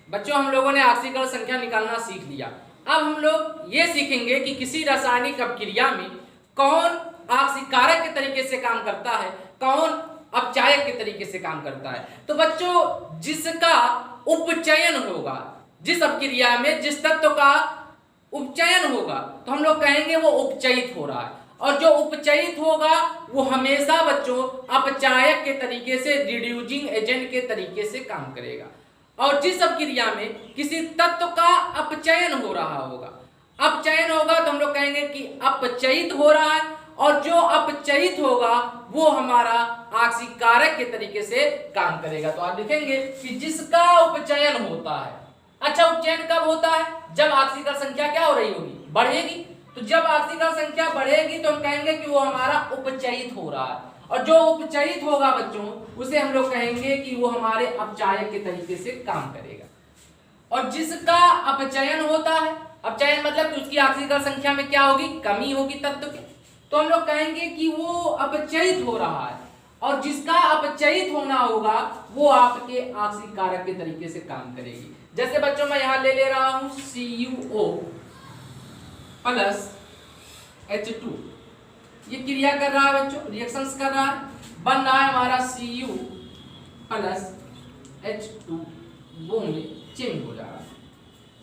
बच्चों हम लोगों ने ऑक्सीकरण संख्या निकालना सीख लिया। अब हम लोग ये सीखेंगे कि किसी रासायनिक अपक्रिया में कौन ऑक्सीकारक के तरीके से काम करता है, कौन अपचायक के तरीके से काम करता है। तो बच्चों जिसका उपचयन होगा, जिस अपक्रिया में जिस तत्व का उपचयन होगा तो हम लोग कहेंगे वो उपचयित हो रहा है, और जो उपचयित होगा वो हमेशा बच्चों अपचायक के तरीके से, रिड्यूसिंग एजेंट के तरीके से काम करेगा। और जिस अपक्रिया में किसी तत्व का अपचयन हो रहा होगा, अपचयन होगा तो हम लोग कहेंगे कि अपचयित हो रहा है, और जो अपचयित होगा वो हमारा ऑक्सीकारक के तरीके से काम करेगा। तो आप लिखेंगे कि जिसका उपचयन होता है। अच्छा, उपचयन कब होता है? जब ऑक्सीकरण संख्या क्या हो रही होगी? बढ़ेगी। तो जब ऑक्सीकरण संख्या बढ़ेगी तो हम कहेंगे कि वो हमारा उपचयित हो रहा है, और जो उपचयित होगा बच्चों उसे हम लोग कहेंगे कि वो हमारे अपचायक के तरीके से काम करेगा। और जिसका अपचयन होता है, अपचयन मतलब कि उसकी ऑक्सीकरण संख्या में क्या होगी? कमी होगी तत्व की, तो हम लोग कहेंगे कि वो अपचयित हो रहा है, और जिसका अपचयित होना होगा वो आपके ऑक्सीकारक के तरीके से काम करेगी। जैसे बच्चों मैं यहां ले रहा हूं CuO प्लस H2, ये क्रिया कर रहा है बच्चों, रिएक्शंस कर रहा है, बन रहा है हमारा Cu प्लस H2, वो में चेंज हो जा रहा है।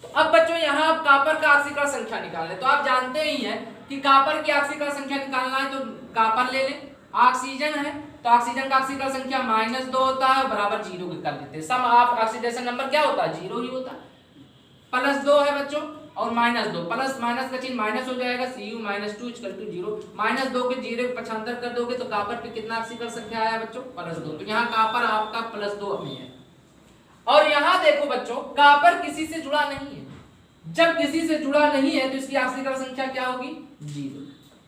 तो अब बच्चों यहाँ आप कॉपर का ऑक्सीकरण संख्या निकालने, तो आप जानते ही हैं कि कॉपर की ऑक्सीकरण संख्या निकालना है तो कॉपर ले लें। ऑक्सीजन है तो ऑक्सीजन का ऑक्सीकरण संख्या -2 होता है, बराबर 0 के कर देते हैं। सम ऑफ ऑक्सीडेशन नंबर क्या होता है? 0 ही होता है। +2 है बच्चों और -2, प्लस माइनस का चिन्ह माइनस हो जाएगा, Cu -2 = 0। -2 के 0 के पक्षांतर कर दोगे तो कॉपर पे कितना ऑक्सीकरण संख्या आया बच्चों? +2। तो यहाँ कॉपर आपका +2 में है। और यहाँ देखो बच्चों, कॉपर किसी से जुड़ा नहीं है। जब किसी से जुड़ा नहीं है तो इसकी ऑक्सीकरण संख्या क्या होगी? 0।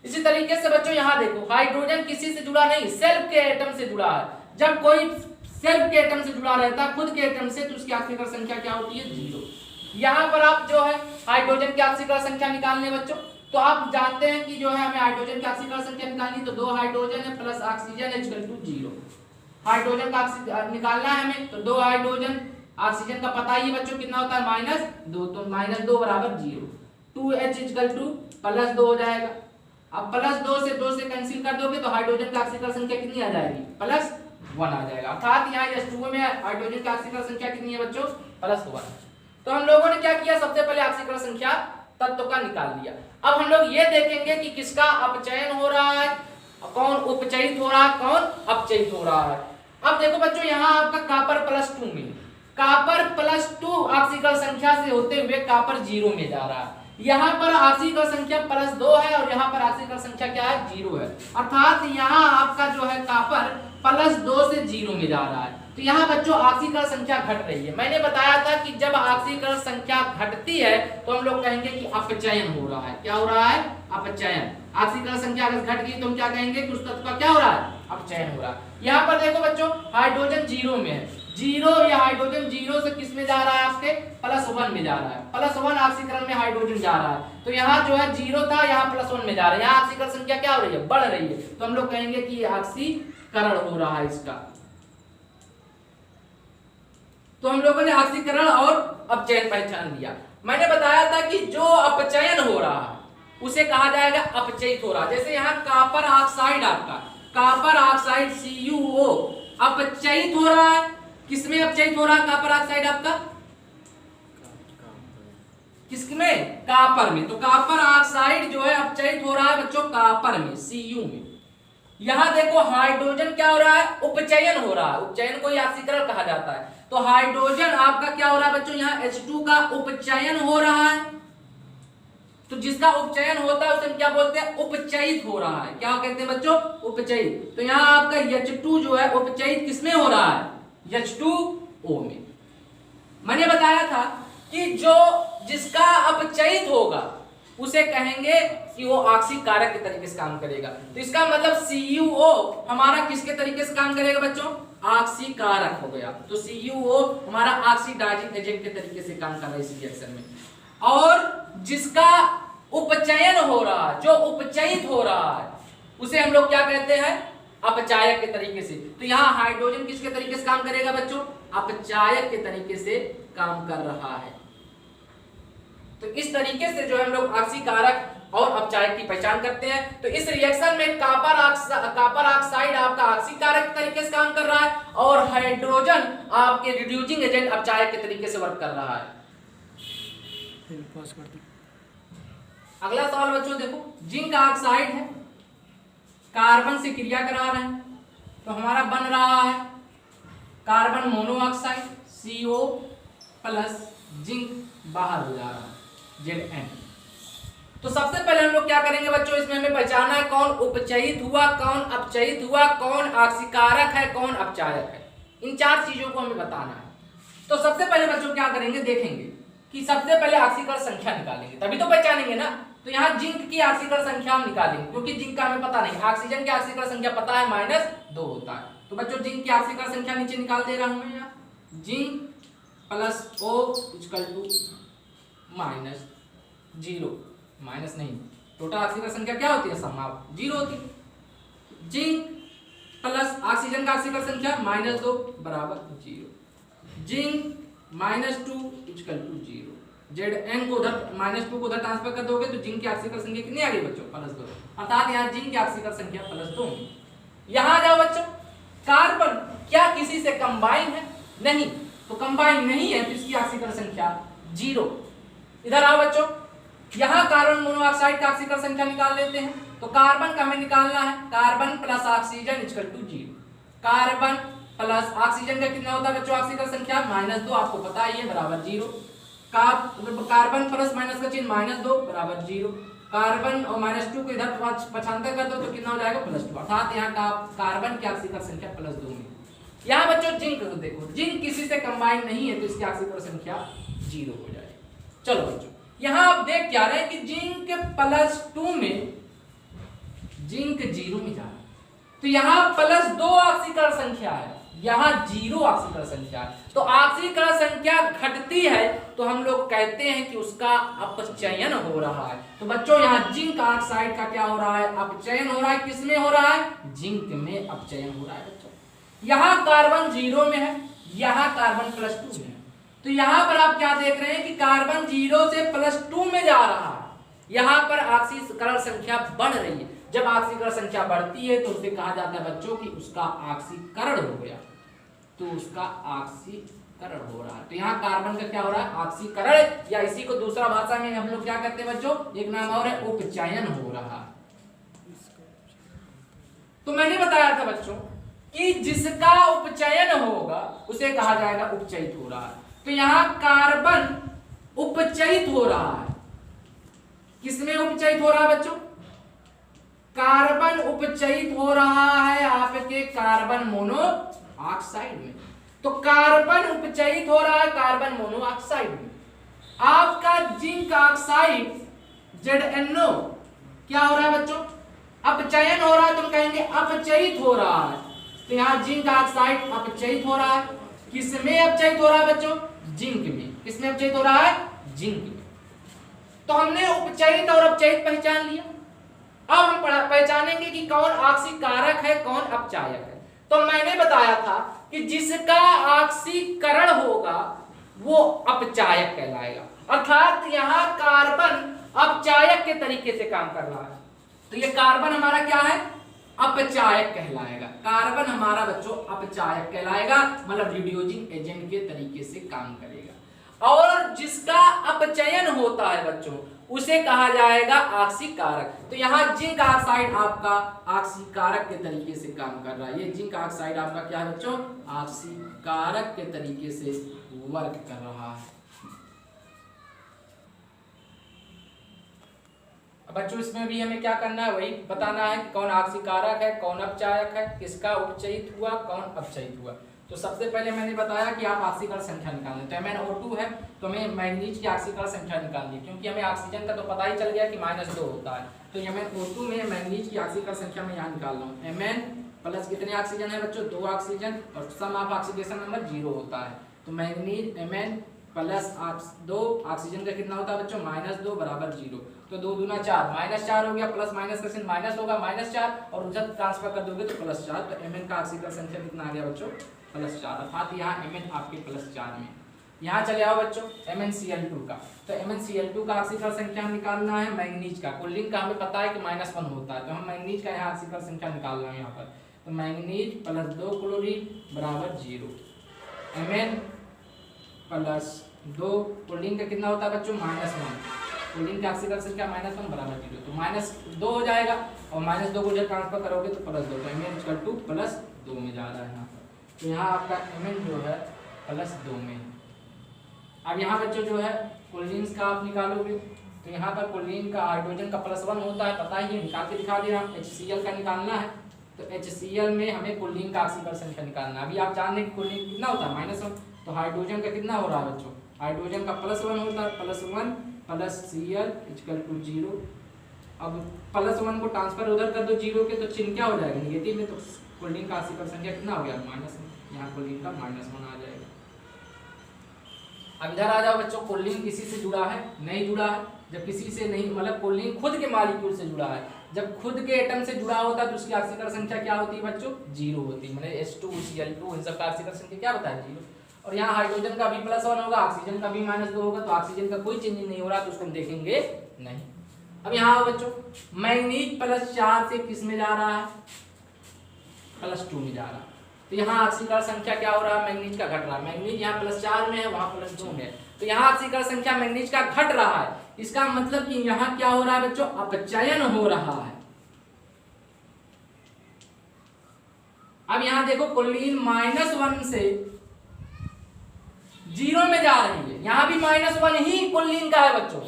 इसी तरीके से बच्चों यहाँ देखो, हाइड्रोजन किसी से जुड़ा नहीं, सेल्फ के एटम से जुड़ा है। जब कोई सेल्फ के एटम से जुड़ा रहता है, खुद के एटम से, तो उसकी ऑक्सीकरण संख्या क्या होती है? 0। यहाँ पर आप जो है हाइड्रोजन की ऑक्सीकरण संख्या निकालने बच्चों, तो आप जानते हैं कि जो है हमें हाइड्रोजन की ऑक्सीकरण संख्या निकालनी, तो 2 हाइड्रोजन है प्लस ऑक्सीजन H = 0। हाइड्रोजन का निकालना है हमें, तो 2 हाइड्रोजन, ऑक्सीजन का पता ही बच्चों कितना होता है? -2, तो -2 = 0। 2H = +2 हो जाएगा। अब +2 से 2 से कैंसिल कर दोगे तो हाइड्रोजन की ऑक्सीकरण संख्या कितनी आ जाएगी? +1 आ जाएगा। अर्थात यहाँ H2O में हाइड्रोजन की ऑक्सीकरण संख्या कितनी है बच्चों? +1। तो हम लोगों ने क्या किया? सबसे पहले ऑक्सीकरण संख्या तत्व का निकाल लिया। अब हम लोग ये देखेंगे कि किसका अपचयन हो रहा है, कौन उपचयित हो रहा है, कौन अपचयित हो रहा है। अब देखो बच्चों, यहाँ आपका कॉपर +2 में, कॉपर +2 ऑक्सीकरण संख्या से होते हुए कॉपर 0 में जा रहा है। यहाँ पर ऑक्सीकरण संख्या +2 है और यहाँ पर ऑक्सीकरण संख्या क्या है? 0 है। अर्थात यहाँ आपका जो है कॉपर +2 से 0 में जा रहा है। तो यहाँ बच्चों ऑक्सीकरण संख्या घट रही है। मैंने बताया था कि जब ऑक्सीकरण संख्या घटती है तो हम लोग कहेंगे कि अपचयन हो रहा है। क्या हो रहा है? अपचयन। ऑक्सीकरण संख्या अगर घट गई तो हम क्या कहेंगे कि उस तत्व का क्या हो रहा है? अपचयन हो रहा है। यहाँ पर देखो बच्चों, हाइड्रोजन 0 में है। 0 या हाइड्रोजन 0 से किस में जा रहा है? आपके +1 में जा रहा है। +1 ऑक्सीकरण में हाइड्रोजन जा रहा है। तो यहाँ जो है 0 था, यहाँ +1 में जा रहा है। यहाँ ऑक्सीकरण संख्या क्या हो रही है? बढ़ रही है। तो हम लोग कहेंगे कि ऑक्सीकरण हो रहा है इसका। तो हम लोगों ने ऑक्सीकरण और अपचयन पहचान लिया। मैंने बताया था कि जो अपचयन हो रहा है उसे कहा जाएगा अपचयित हो रहा। जैसे यहाँ कॉपर ऑक्साइड, आपका कॉपर ऑक्साइड CuO अपचयित हो रहा है। किसमें अपचयित हो रहा है कॉपर ऑक्साइड आपका? किसमें? कॉपर में। तो कॉपर ऑक्साइड जो है अपचयित हो रहा है बच्चों कॉपर में, Cu में। यहां देखो हाइड्रोजन क्या हो रहा है? उपचयन हो रहा है। उपचयन को ही ऑक्सीकरण कहा जाता है। तो हाइड्रोजन आपका क्या हो रहा है बच्चों? यहाँ H2 का उपचयन हो रहा है। तो जिसका उपचयन होता है उसे हम क्या बोलते हैं? उपचयित हो रहा है। क्या कहते हैं बच्चों? उपचयित। तो यहाँ आपका H2 जो है उपचयित किसमें हो रहा है? H2O में। मैंने बताया था कि जो जिसका अपचयित होगा उसे कहेंगे कि वो ऑक्सीकारक के तरीके से काम करेगा। तो इसका मतलब CuO हमारा किसके तरीके से काम करेगा बच्चों? ऑक्सीकारक हो गया। तो CuO हमारा ऑक्सीडाइजिंग एजेंट के तरीके से काम कर रहा है इस रिएक्शन में। और जिसका उपचयन हो रहा है, जो उपचयित हो रहा है, उसे हम लोग क्या कहते हैं? अपचायक के तरीके से। तो यहाँ हाइड्रोजन किसके तरीके से काम करेगा बच्चों? अपचायक के तरीके से काम कर रहा है। तो इस तरीके से जो हम लोग ऑक्सीकारक और अपचायक की पहचान करते हैं। तो इस रिएक्शन में कॉपर ऑक्साइड आपका ऑक्सीकारक के तरीके से काम कर रहा है और हाइड्रोजन आपके रिड्यूसिंग एजेंट अपचायक के तरीके से वर्क कर रहा है। अगला सवाल बच्चों देखो, जिंक ऑक्साइड है, कार्बन से क्रिया करा रहे हैं, तो हमारा बन रहा है carbon monoxide CO plus zinc बाहर हो जा रहा है Zn। तो सबसे पहले हम लोग क्या करेंगे बच्चों, इसमें हमें पहचानना है कौन उपचयित हुआ, कौन अपचयित हुआ, कौन ऑक्सीकारक है, कौन अपचायक है। इन चार चीजों को हमें बताना है। तो सबसे पहले बच्चों क्या करेंगे, देखेंगे कि सबसे पहले ऑक्सीकरण संख्या निकालेंगे, तभी तो पहचानेंगे ना। तो यहाँ जिंक की ऑक्सीकरण संख्या हम निकालेंगे, क्योंकि जिंक का हमें पता नहीं, ऑक्सीजन की ऑक्सीकरण संख्या पता है -2 होता है। तो बच्चों जिंक की ऑक्सीकरण संख्या नीचे निकाल दे रहा हूं मैं यहाँ, zinc plus O equal to -0, minus नहीं, टोटल ऑक्सीकरण संख्या क्या होती है, समाप 0 होती है। जिंक प्लस ऑक्सीजन का ऑक्सीकरण संख्या -2 बराबर 0, जिंक -2 इक्वल टू 0। Zn को उधर -2 को उधर ट्रांसफर कर दोगे तो जिंक की ऑक्सीकरण संख्या कितनी आ गई बच्चों, +2, अर्थात यहाँ जिंक की ऑक्सीकरण संख्या +2। यहाँ जाओ बच्चों, कार्बन क्या किसी से कंबाइन है, नहीं, तो कंबाइन नहीं है तो इसकी ऑक्सीकरण संख्या 0। इधर आओ बच्चों, यहाँ कार्बन मोनोऑक्साइड का ऑक्सीकरण संख्या निकाल लेते हैं। तो कार्बन का हमें निकालना है, carbon plus oxygen equal to 0। Carbon plus oxygen का कितना होता है बच्चों ऑक्सीकरण संख्या, -2, आपको पता ही है, बराबर 0। कार्बन प्लस माइनस का चिन्ह -2 बराबर 0। कार्बन और -2 को इधर पक्षांतर कर दो तो कितना हो जाएगा, +2, अर्थात यहाँ का कार्बन की ऑक्सीकरण संख्या +2 में। यहाँ बच्चों जिंक को देखो, जिंक किसी से कंबाइन नहीं है तो इसकी ऑक्सीकरण संख्या 0 हो जाएगी। चलो बच्चों, यहाँ आप देख क्या रहे हैं कि जिंक +2 में जिंक 0 में जा रहा है, तो यहाँ +2 ऑक्सीकरण संख्या है, यहाँ 0 ऑक्सीकरण संख्या है। तो ऑक्सीकरण संख्या घटती है तो हम लोग कहते हैं कि उसका अपचयन हो रहा है। तो बच्चों यहाँ जिंक ऑक्साइड का क्या हो रहा है, अपचयन हो रहा है। किसमें हो रहा है, जिंक में अपचयन हो रहा है बच्चों। यहाँ कार्बन 0 में है, यहाँ कार्बन +2 में है, तो यहाँ पर आप क्या देख रहे हैं कि कार्बन 0 से +2 में जा रहा है। यहाँ पर ऑक्सीकरण संख्या बढ़ रही है। जब ऑक्सीकरण संख्या बढ़ती है तो उसे कहा जाता है बच्चों कि उसका ऑक्सीकरण हो गया, तो उसका ऑक्सीकरण हो रहा है। तो यहाँ कार्बन का क्या हो रहा है, ऑक्सीकरण, या इसी को दूसरा भाषा में हम लोग क्या कहते हैं बच्चों, एक नाम और है, उपचयन हो रहा है। तो मैंने बताया था बच्चों कि जिसका उपचयन होगा उसे कहा जाएगा उपचयित हो रहा है। तो यहाँ कार्बन उपचयित हो रहा है। किसमें उपचयित हो रहा है बच्चों, कार्बन उपचयित हो रहा है आपके कार्बन मोनोऑक्साइड में। तो कार्बन उपचयित हो रहा है कार्बन मोनोऑक्साइड में। आपका जिंक ऑक्साइड ZnO क्या हो रहा है बच्चों, अपचयन हो रहा है, तुम कहेंगे अपचयित हो रहा है। तो यहाँ जिंक ऑक्साइड अपचयित हो रहा है। किसमें अपचयित हो रहा है बच्चों, जिंक में। किसमें अपचयित हो रहा है, जिंक में। तो हमने उपचयित और अपचयित पहचान लिया। अब हम पहचानेंगे कि कौन ऑक्सीकारक है, कौन अपचायक है। तो मैंने बताया था कि जिसका ऑक्सीकरण होगा वो अपचायक कहलाएगा, अर्थात यहाँ कार्बन अपचायक के तरीके से काम कर रहा है। तो ये कार्बन हमारा क्या है, अपचायक कहलाएगा। कार्बन हमारा बच्चों अपचायक कहलाएगा, मतलब रिड्यूसिंग एजेंट के तरीके से काम करेगा। और जिसका अपचयन होता है बच्चों उसे कहा जाएगा ऑक्सीकारक। तो यहाँ जिंक ऑक्साइड आपका ऑक्सीकारक के तरीके से काम कर रहा है। ये जिंक ऑक्साइड आपका क्या है बच्चों, ऑक्सीकारक के तरीके से वर्क कर रहा है। बच्चों इसमें भी हमें क्या करना है, वही बताना है कि कौन ऑक्सीकारक है, कौन अपचायक है, किसका उपचयित हुआ, कौन अपचयित हुआ। तो सबसे पहले मैंने बताया कि आप ऑक्सीकरण संख्या निकालना। तो MnO2 है तो हमें मैंगनीज की ऑक्सीकरण संख्या निकालनी, क्योंकि हमें ऑक्सीजन का तो पता ही चल गया कि -2 होता है। तो MnO2 में मैंगनीज की ऑक्सीकरण संख्या मैं यहाँ निकाल रहा हूँ। Mn प्लस कितने ऑक्सीजन है बच्चों, 2 ऑक्सीजन, और सम ऑफ ऑक्सीडेशन नंबर 0 होता है। तो मैंगनीज Mn प्लस 2, ऑक्सीजन का कितना होता है बच्चों -2 बराबर 0। तो 2 दूना 4, -4 हो गया, प्लस माइनस का चिन्ह माइनस होगा, -4 और उधर ट्रांसफर कर दोगे तो +4। तो Mn का ऑक्सीजन संख्या कितना आ गया बच्चों +4, अर्थात यहाँ Mn आपके +4 में। यहाँ चले आओ बच्चों MnCl2 का। तो MnCl2 का ऑक्सीजन संख्या हम निकालना है मैंगनीज का। कुलिंग का हमें पता है कि -1 होता है, तो हम मैंगनीज का यहाँ ऑक्सीजन संख्या निकालना है यहाँ पर। तो मैंगनीज +2 क्लोरीन बराबर 0, Mn +2 क्लोरीन का कितना होता है बच्चों -1, क्लोरीन का ऑक्सीजन संख्या -1 बराबर 0। तो -2 हो जाएगा और -2 को जब ट्रांसफर करोगे तो +2, तो Mn +2 में जा रहा है यहाँ पर। तो यहाँ आपका Mn जो है +2 में है। अब यहाँ बच्चों जो है कोलिन्स का आप निकालोगे, तो यहाँ पर कोलिन का हाइड्रोजन का +1 होता है, पता ही निकाल के दिखा दे रहा हूँ। HCl का निकालना है, तो HCl में हमें कोलिन का ऑक्सीजन संख्या निकालना है। अभी आप जान लें कि कोलिन कितना होता है -1, तो हाइड्रोजन का कितना हो रहा है बच्चों, हाइड्रोजन का +1 होता है, +1 + Cl = 0। अब +1 को ट्रांसफर उधर कर दो 0 के, तो चिन्ह क्या हो जाएगा नेगेटिव में, तो कोलिन का ऑक्सीजन संख्या कितना हो गया -1, यहाँ कोलिन का -1 आ जाएगा। अब इधर आ जाओ बच्चों, कोलिन किसी से जुड़ा है नहीं जुड़ा है, जब किसी से नहीं मतलब कोलिन खुद के मॉलिक्यूल से जुड़ा है, जब खुद के एटम से जुड़ा होता है तो उसकी ऑक्सीजन संख्या क्या होती है बच्चों 0 होती है, मतलब H2Cl2 इन सब का ऑक्सीजन संख्या क्या बताया 0। और यहाँ हाइड्रोजन का भी +1 होगा, ऑक्सीजन का भी -2 होगा, तो ऑक्सीजन का कोई चेंज नहीं हो रहा, तो उसको हम देखेंगे नहीं। अब यहाँ आओ बच्चों, मैंगनीज +4 से किस में जा रहा है +2 में जा रहा है, तो यहाँ ऑक्सीकरण संख्या क्या हो रहा है मैंगनीज का घट रहा है। मैंगनीज यहाँ +4 में है, वहाँ +2 में है, तो यहाँ ऑक्सीकरण संख्या मैंगनीज का घट रहा है। इसका मतलब कि यहाँ क्या हो रहा है बच्चों अपचयन हो रहा है। अब यहाँ देखो कोलिन -1 से 0 में जा रही है, यहाँ भी -1 ही कोलिन का है बच्चों।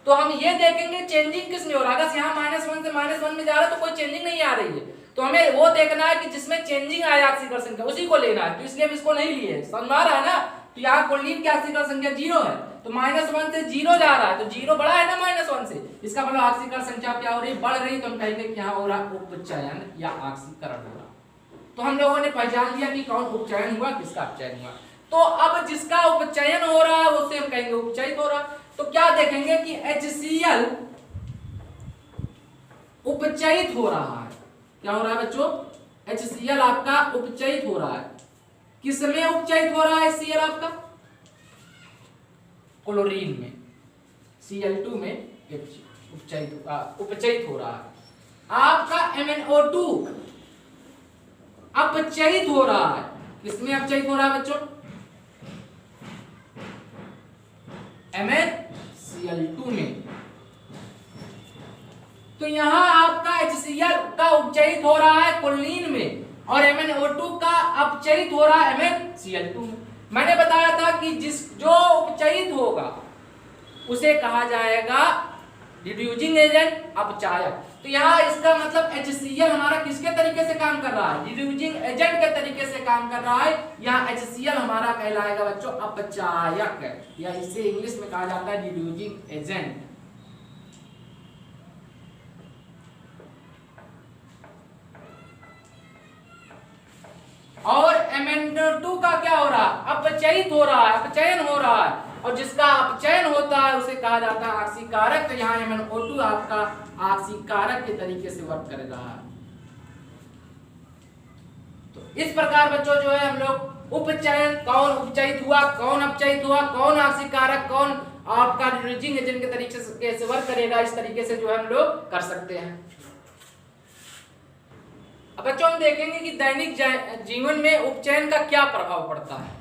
तो हम ये देखेंगे चेंजिंग किस में हो रहा है, अगर यहाँ -1 से -1 में जा रहा है तो कोई चेंजिंग नहीं आ रही है, तो हमें वो देखना है कि जिसमें चेंजिंग आए ऑक्सीकरण संख्या उसी को लेना है, तो इसलिए हम इसको नहीं लिए, समझ आ रहा है ना। तो यहाँ कोलिन की ऑक्सीकरण संख्या 0 है, तो -1 से 0 जा रहा है, तो 0 बड़ा है ना -1 से, इसका मतलब ऑक्सीकरण संख्या क्या हो रही है बढ़ रही, तो हम कहेंगे कि यहाँ हो रहा उपचयन या ऑक्सीकरण हो रहा। तो हम लोगों ने पहचान लिया कि कौन उपचयन हुआ किसका अपचयन हुआ। तो अब जिसका उपचयन हो रहा है उससे हम कहेंगे उपचयित हो रहा। तो क्या देखेंगे कि HCl उपचयित हो रहा है, क्या हो रहा है बच्चों HCl आपका उपचयित हो रहा है। किसमें उपचयित हो रहा है HCl आपका क्लोरीन में, Cl2 में उपचयित हो रहा है। आपका MnO2 अपचयित हो रहा है, किसमें अपचयित हो रहा है बच्चों MnCl2 में। तो यहां आपका HCl का उपचयित हो रहा है कोलिन में और MnO2 का अपचयित हो रहा है MnCl2 में। मैंने बताया था कि जो उपचयित होगा उसे कहा जाएगा रिड्यूसिंग एजेंट अपचायक। तो यहाँ इसका मतलब HCl हमारा किसके तरीके से काम कर रहा है रिड्यूसिंग एजेंट के तरीके से काम कर रहा है। यहाँ HCl हमारा कहलाएगा बच्चों अपचायक, या इसे इंग्लिश में कहा जाता है रिड्यूसिंग एजेंट। और MnO2 का क्या हो रहा है अपचयित हो रहा है, अपचयन हो रहा है, और जिसका अपचयन होता है उसे कहा जाता है ऑक्सीकारक। तो यहाँ MnO2 आपका ऑक्सीकारक के तरीके से वर्क कर रहा है। तो इस प्रकार बच्चों जो है हम लोग उपचयन, कौन उपचयित हुआ कौन अपचयित हुआ, कौन ऑक्सीकारक कौन आपका रिड्यूसिंग एजेंट के तरीके से कैसे वर्क करेगा, इस तरीके से जो है हम लोग कर सकते हैं। अब बच्चों हम देखेंगे कि दैनिक जीवन में उपचयन का क्या प्रभाव पड़ता है।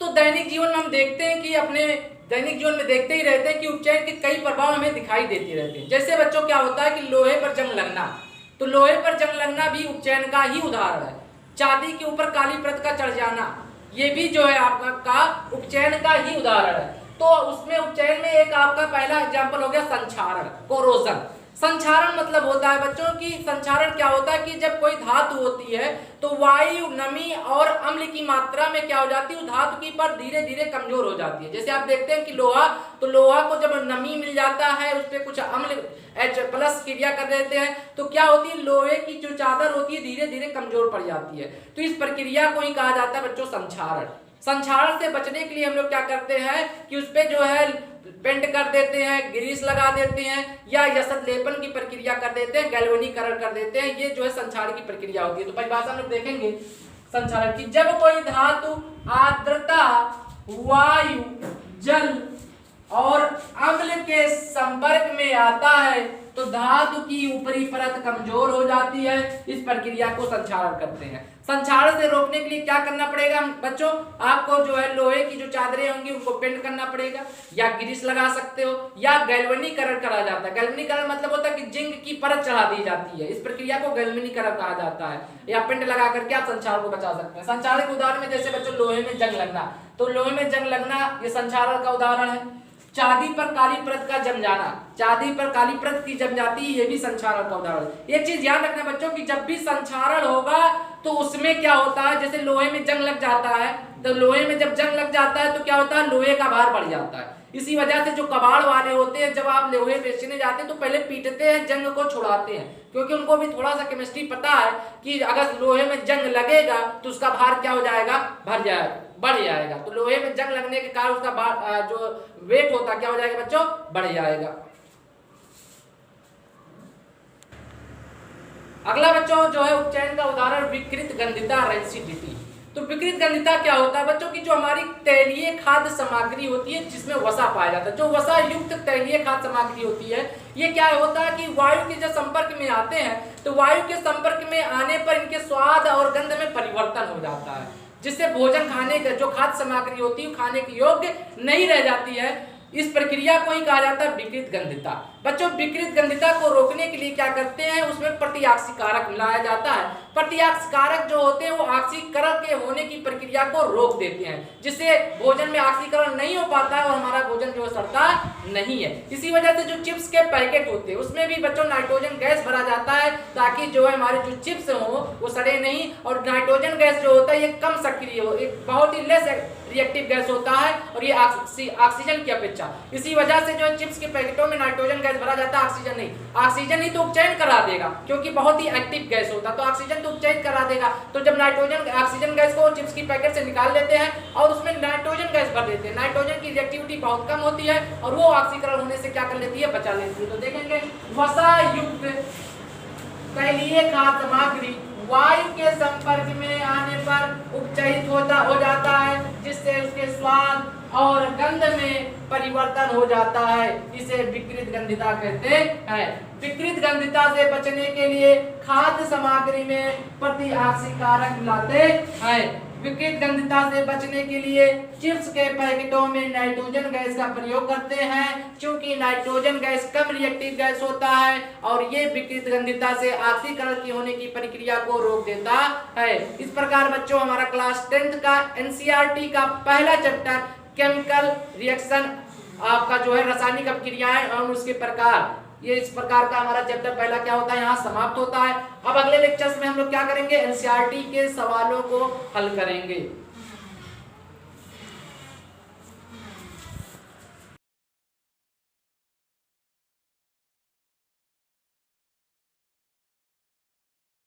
तो दैनिक जीवन में हम देखते हैं कि अपने दैनिक जीवन में देखते ही रहते हैं कि उपचयन के कई प्रभाव हमें दिखाई देते रहते हैं। जैसे बच्चों क्या होता है कि लोहे पर जंग लगना, तो लोहे पर जंग लगना भी उपचयन का ही उदाहरण है। चांदी के ऊपर काली परत का चढ़ जाना, ये भी जो है आपका उपचयन का ही उदाहरण है। तो उसमें उपचयन में एक आपका पहला एग्जाम्पल हो गया संक्षारण, कोरोजन। संक्षारण मतलब होता है बच्चों की, संक्षारण क्या होता है कि जब कोई धातु होती है तो वायु, नमी और अम्ल की मात्रा में क्या हो जाती है, धातु की पर धीरे धीरे कमजोर हो जाती है। जैसे आप देखते हैं कि लोहा, तो लोहा को जब नमी मिल जाता है, उस पर कुछ अम्ल H+ क्रिया कर देते हैं, तो क्या होती है लोहे की जो चादर होती है धीरे धीरे कमजोर पड़ जाती है। तो इस प्रक्रिया को ही कहा जाता है बच्चों संक्षारण। संक्षारण से बचने के लिए हम लोग क्या करते हैं कि उस पे जो है पेंट कर देते हैं, ग्रीस लगा देते हैं, या यसत लेपन की प्रक्रिया कर देते हैं, गैल्वेनीकरण कर देते हैं। ये जो है संक्षारण की प्रक्रिया होती है। तो परिभाषा हम लोग देखेंगे संक्षारण की, जब कोई धातु आर्द्रता, वायु, जल और अम्ल के संपर्क में आता है तो धातु की ऊपरी परत कमजोर हो जाती है। इस प्रक्रिया को संक्षारण करते हैं। संक्षारण से रोकने के लिए क्या करना पड़ेगा बच्चों, आपको जो है लोहे की जो चादरें होंगी उनको पेंट करना पड़ेगा, या ग्रीस लगा सकते हो, या गैल्वेनीकरण करा जाता है। गैल्वेनीकरण मतलब होता है कि जिंक की परत चढ़ा दी जाती है। इस प्रक्रिया को गैल्वेनीकरण कहा जाता है, या पेंट लगा करके आप संक्षारण को बचा सकते हैं। संक्षारण के उदाहरण में जैसे बच्चों लोहे में जंग लगना, तो लोहे में जंग लगना ये संक्षारण का उदाहरण है। चांदी पर काली परत का जम जाना, चांदी पर काली परत की जम जाती है, ये भी संक्षारण का उदाहरण है। एक चीज ध्यान रखना बच्चों कि जब भी संक्षारण होगा तो उसमें क्या होता है, जैसे लोहे में जंग लग जाता है, तो लोहे में जब जंग लग जाता है तो क्या होता है, लोहे का भार बढ़ जाता है। इसी वजह से जो कबाड़ वाले होते हैं, जब आप लोहे बेचने जाते हैं तो पहले पीटते हैं, जंग को छुड़ाते हैं, क्योंकि उनको भी थोड़ा सा केमिस्ट्री पता है कि अगर लोहे में जंग लगेगा तो उसका भार क्या हो जाएगा, बढ़ जाएगा। तो लोहे में जंग लगने के कारण उसका भार जो वेट होता क्या हो जाएगा बच्चों, बढ़ जाएगा। अगला बच्चों जो है उपचयन का उदाहरण विकृत गंधिता, रेंसिडिटी। तो विकृत गंधिता क्या होता है बच्चों की जो हमारी तैलीय खाद्य सामग्री होती है जिसमें वसा पाया जाता है, जो वसा युक्त तैलीय खाद्य सामग्री होती है, ये क्या होता है कि वायु के जब संपर्क में आते हैं तो वायु के संपर्क में आने पर इनके स्वाद और गंध में परिवर्तन हो जाता है, जिससे भोजन खाने का जो खाद्य सामग्री होती है खाने के योग्य नहीं रह जाती है। इस प्रक्रिया को ही कहा जाता है विकृत गंधिता। बच्चों विकृत गंधिता को रोकने के लिए क्या करते हैं, उसमें प्रतिऑक्सीकारक मिलाया जाता है। प्रतिऑक्सीकारक जो होते हैं वो ऑक्सीकरण के होने की प्रक्रिया को रोक देते हैं, जिससे भोजन में ऑक्सीकरण नहीं हो पाता है और हमारा भोजन जो सड़ता नहीं है। इसी वजह से जो चिप्स के पैकेट होते हैं उसमें भी बच्चों नाइट्रोजन गैस भरा जाता है, ताकि जो है हमारे जो चिप्स हो वो सड़े नहीं। और नाइट्रोजन गैस जो होता है ये कम सक्रिय हो, एक बहुत ही लेस रिएक्टिव गैस होता है और ये ऑक्सीजन की अपेक्षा। इसी वजह से जो चिप्स के पैकेटों में नाइट्रोजन गैस भरा जाता है, ऑक्सीजन नहीं। ऑक्सीजन ही तो उपचयन करा देगा, क्योंकि बहुत ही एक्टिव गैस होता है, तो ऑक्सीजन तो उपचयन करा देगा। तो जब नाइट्रोजन ऑक्सीजन गैस को चिप्स की पैकेट से निकाल लेते हैं और उसमें नाइट्रोजन गैस भर देते हैं, नाइट्रोजन की रिएक्टिविटी बहुत कम होती है और वो ऑक्सीकरण होने से क्या कर लेती है, बचा लेती है। तो देखेंगे वसा युक्त तैलीय खाद्य सामग्री वायु के संपर्क में आने पर उपचयित हो जाता है, जिससे उसके स्वाद और गंध में परिवर्तन हो जाता है। इसे विकृत गंधिता कहते हैं। विकृत गंधिता से बचने के लिए खाद्य सामग्री में प्रतिऑक्सीकारक मिलाते हैं। विकृत गंधिता से बचने के लिए चिप्स के पैकेटों में नाइट्रोजन गैस का प्रयोग करते हैं, क्योंकि नाइट्रोजन गैस कम रिएक्टिव गैस होता है और ये विकृत गंधिता से ऑक्सीकरण की होने की प्रक्रिया को रोक देता है। इस प्रकार बच्चों हमारा क्लास 10th का एनसीईआरटी का पहला चैप्टर केमिकल रिएक्शन आपका जो है रासायनिक अभिक्रियाएं और उसके प्रकार, ये इस प्रकार का हमारा चैप्टर पहला क्या होता है यहाँ समाप्त होता है। अब अगले लेक्चर्स में हम लोग क्या करेंगे, एनसीईआरटी के सवालों को हल करेंगे।